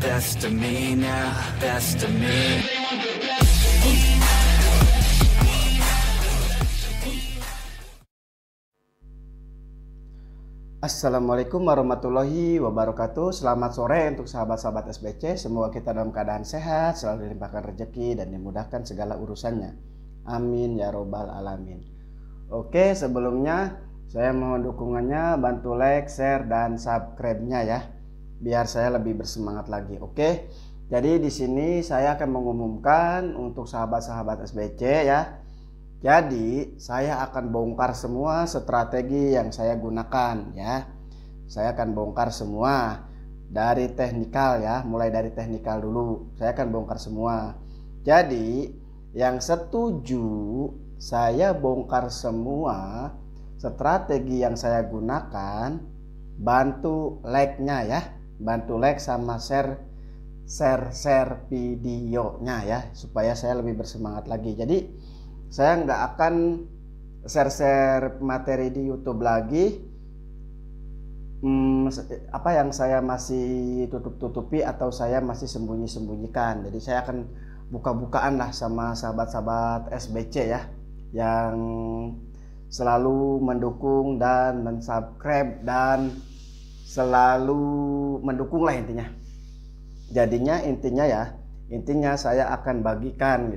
best of me now, best of me. Assalamualaikum warahmatullahi wabarakatuh. Selamat sore untuk sahabat-sahabat SBC. Semoga kita dalam keadaan sehat, selalu dilimpahkan rezeki dan dimudahkan segala urusannya. Amin ya robbal alamin. Oke, sebelumnya saya mohon dukungannya, bantu like, share, dan subscribe-nya ya, biar saya lebih bersemangat lagi. Oke, jadi di sini saya akan mengumumkan untuk sahabat-sahabat SBC ya. Jadi saya akan bongkar semua strategi yang saya gunakan ya. Saya akan bongkar semua dari teknikal ya, mulai dari teknikal dulu. Saya akan bongkar semua. Jadi yang setuju saya bongkar semua strategi yang saya gunakan, bantu like-nya ya. Bantu like sama share videonya ya, supaya saya lebih bersemangat lagi. Jadi saya nggak akan share materi di YouTube lagi, apa yang saya masih tutup-tutupi atau saya masih sembunyi-sembunyikan. Jadi saya akan buka-bukaan lah sama sahabat-sahabat SBC ya, yang selalu mendukung dan mensubscribe dan selalu mendukung lah intinya. Jadinya intinya saya akan bagikan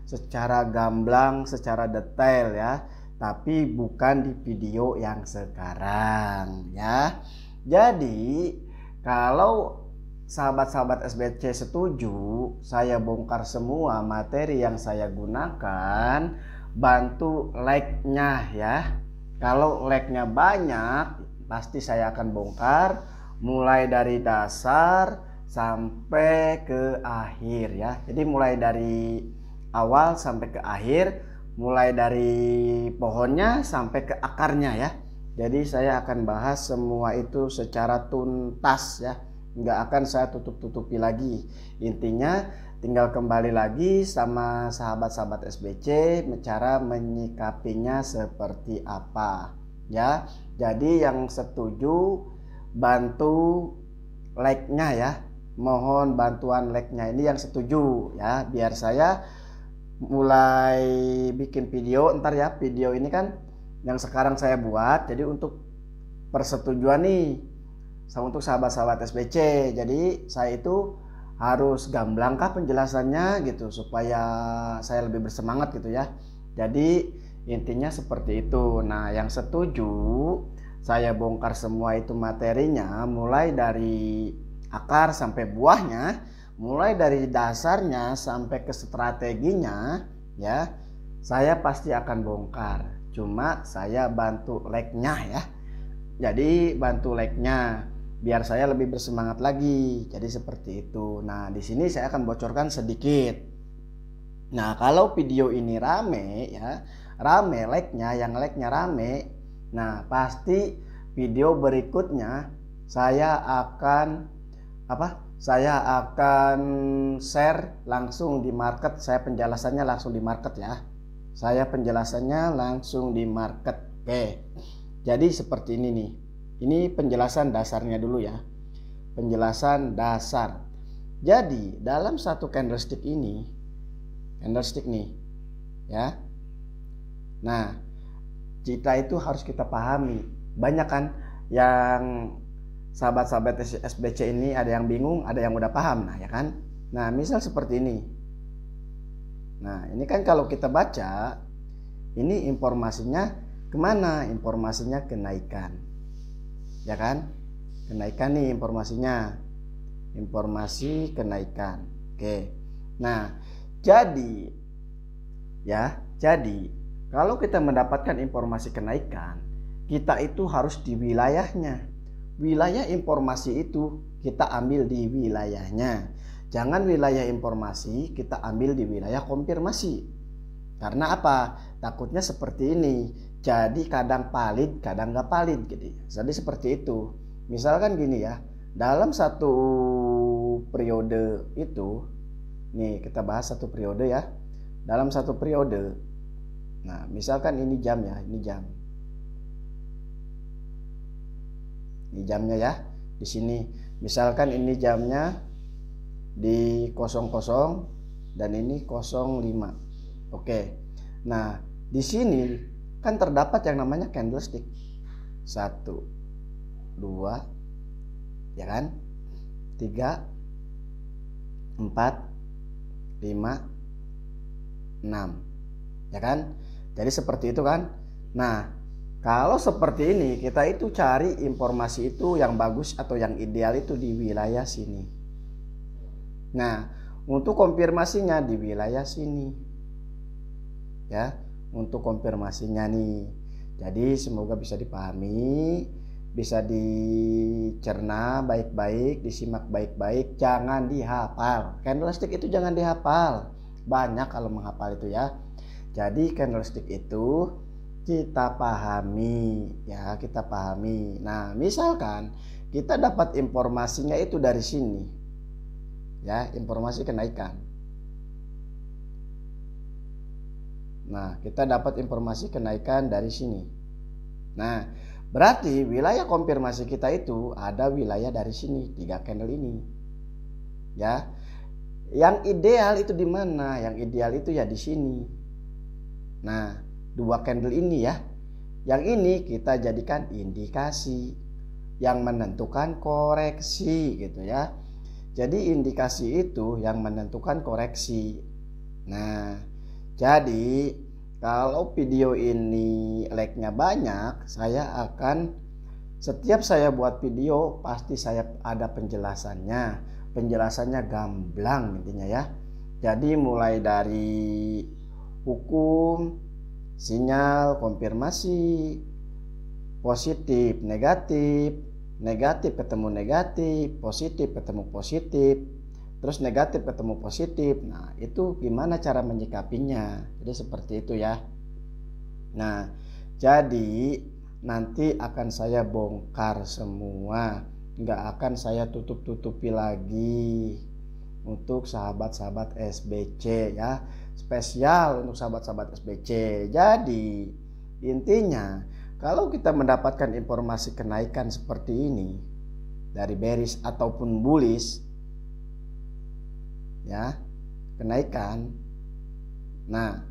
secara gamblang, secara detail ya, tapi bukan di video yang sekarang ya. Jadi kalau sahabat-sahabat SBC setuju saya bongkar semua materi yang saya gunakan, bantu like-nya ya. Kalau like-nya banyak, pasti saya akan bongkar mulai dari dasar sampai ke akhir ya. Jadi mulai dari awal sampai ke akhir, mulai dari pohonnya sampai ke akarnya ya. Jadi saya akan bahas semua itu secara tuntas ya, nggak akan saya tutup-tutupi lagi. Intinya tinggal kembali lagi sama sahabat-sahabat SBC cara menyikapinya seperti apa ya. Jadi yang setuju bantu like-nya ya, mohon bantuan like-nya ini yang setuju ya, biar saya mulai bikin video ntar ya. Video ini kan yang sekarang saya buat jadi untuk persetujuan nih untuk sahabat-sahabat SBC. Jadi saya itu harus gamblang kah penjelasannya gitu, supaya saya lebih bersemangat gitu ya. Jadi intinya seperti itu. Nah yang setuju saya bongkar semua itu materinya, mulai dari akar sampai buahnya, mulai dari dasarnya sampai ke strateginya ya, saya pasti akan bongkar. Cuma saya bantu like-nya ya. Jadi bantu like-nya biar saya lebih bersemangat lagi. Jadi seperti itu. Nah, di sini saya akan bocorkan sedikit. Nah, kalau video ini rame ya, rame like-nya, yang like-nya rame, nah pasti video berikutnya saya akan saya akan share langsung di market. Saya penjelasannya langsung di market ya. Saya penjelasannya langsung di market. Oke. Jadi seperti ini nih. Ini penjelasan dasarnya dulu ya. Penjelasan dasar. Jadi dalam satu candlestick ini, candlestick nih ya. Nah, kita itu harus kita pahami. Banyak kan yang sahabat-sahabat SBC ini ada yang bingung, ada yang udah paham nah ya kan. Nah misal seperti ini. Nah ini kan kalau kita baca, ini informasinya kemana? Informasinya kenaikan ya kan, kenaikan nih informasinya, informasi kenaikan. Oke, nah jadi kalau kita mendapatkan informasi kenaikan, kita itu harus di wilayahnya. Wilayah informasi itu kita ambil di wilayahnya. Jangan wilayah informasi kita ambil di wilayah konfirmasi. Karena apa? Takutnya seperti ini. Jadi kadang valid, kadang nggak valid gitu. Jadi seperti itu. Misalkan gini ya, dalam satu periode itu, nih kita bahas satu periode ya. Dalam satu periode, nah misalkan ini jam ya, ini jam. Ini jamnya ya, di sini. Misalkan ini jamnya di 00 dan ini 05. Oke. Nah, di sini kan terdapat yang namanya candlestick. 1, 2, ya kan? 3, 4, 5, 6. Ya kan? Jadi seperti itu kan? Nah, kalau seperti ini kita itu cari informasi itu yang bagus atau yang ideal itu di wilayah sini. Nah, untuk konfirmasinya di wilayah sini. Ya, untuk konfirmasinya nih. Jadi semoga bisa dipahami, bisa dicerna baik-baik, disimak baik-baik, jangan dihafal. Candlestick itu jangan dihafal. Banyak kalau menghafal itu ya. Jadi candlestick itu kita pahami ya, kita pahami. Nah, misalkan kita dapat informasinya itu dari sini. Ya, informasi kenaikan. Nah, kita dapat informasi kenaikan dari sini. Nah, berarti wilayah konfirmasi kita itu ada wilayah dari sini, 3 candle ini. Ya. Yang ideal itu di mana? Yang ideal itu ya di sini. Nah, 2 candle ini ya. Yang ini kita jadikan indikasi yang menentukan koreksi gitu ya. Jadi indikasi itu yang menentukan koreksi. Nah, jadi kalau video ini like-nya banyak, saya akan setiap saya buat video pasti saya ada penjelasannya. Penjelasannya gamblang intinya ya. Jadi mulai dari hukum, sinyal, konfirmasi, positif, negatif, negatif ketemu negatif, positif ketemu positif, terus negatif ketemu positif. Nah, itu gimana cara menyikapinya? Jadi seperti itu ya. Nah, jadi nanti akan saya bongkar semua, nggak akan saya tutup-tutupi lagi untuk sahabat-sahabat SBC ya, spesial untuk sahabat-sahabat SBC. Jadi intinya kalau kita mendapatkan informasi kenaikan seperti ini dari bearish ataupun bullish ya, kenaikan. Nah,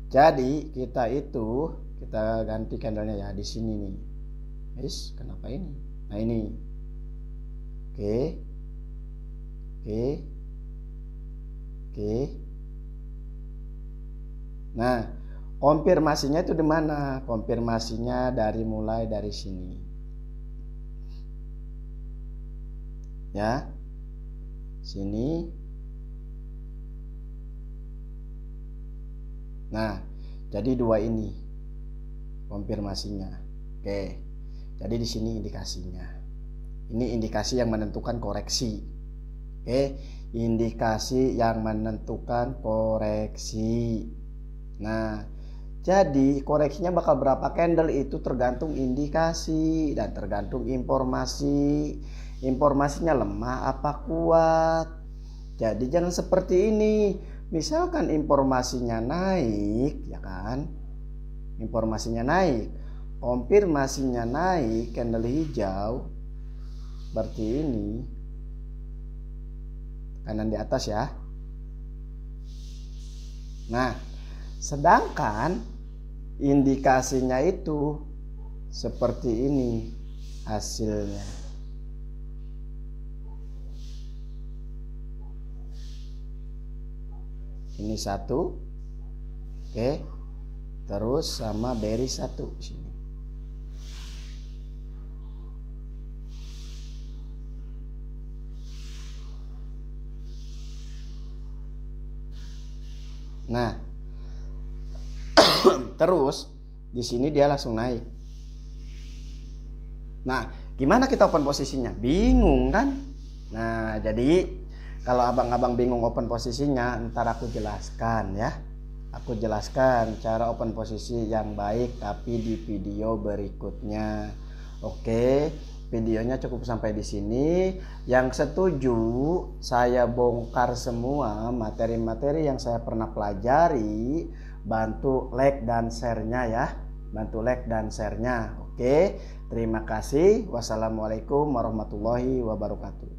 jadi kita ganti candlenya ya di sini nih. Guys, kenapa ini? Nah, ini. Oke. Nah, konfirmasinya itu di mana? Konfirmasinya mulai dari sini. Ya. Sini. Nah, jadi 2 ini konfirmasinya. Oke. Jadi di sini indikasinya. Ini indikasi yang menentukan koreksi. Oke, indikasi yang menentukan koreksi. Nah, jadi koreksinya bakal berapa candle itu tergantung indikasi dan tergantung informasi. Informasinya lemah apa kuat. Jadi jangan seperti ini. Misalkan informasinya naik, ya kan? Informasinya naik, konfirmasinya naik, candle hijau, berarti ini kanan di atas ya. Nah, sedangkan indikasinya itu seperti ini hasilnya. Ini 1. Oke. Terus sama bearish 1 sini. Nah, terus di sini dia langsung naik. Nah, gimana kita open posisinya? Bingung kan? Nah, jadi kalau abang-abang bingung open posisinya, ntar aku jelaskan ya. Aku jelaskan cara open posisi yang baik tapi di video berikutnya. Oke, videonya cukup sampai di sini. Yang setuju saya bongkar semua materi-materi yang saya pernah pelajari. Bantu like dan share-nya ya. Bantu like dan share-nya. Oke, terima kasih. Wassalamualaikum warahmatullahi wabarakatuh.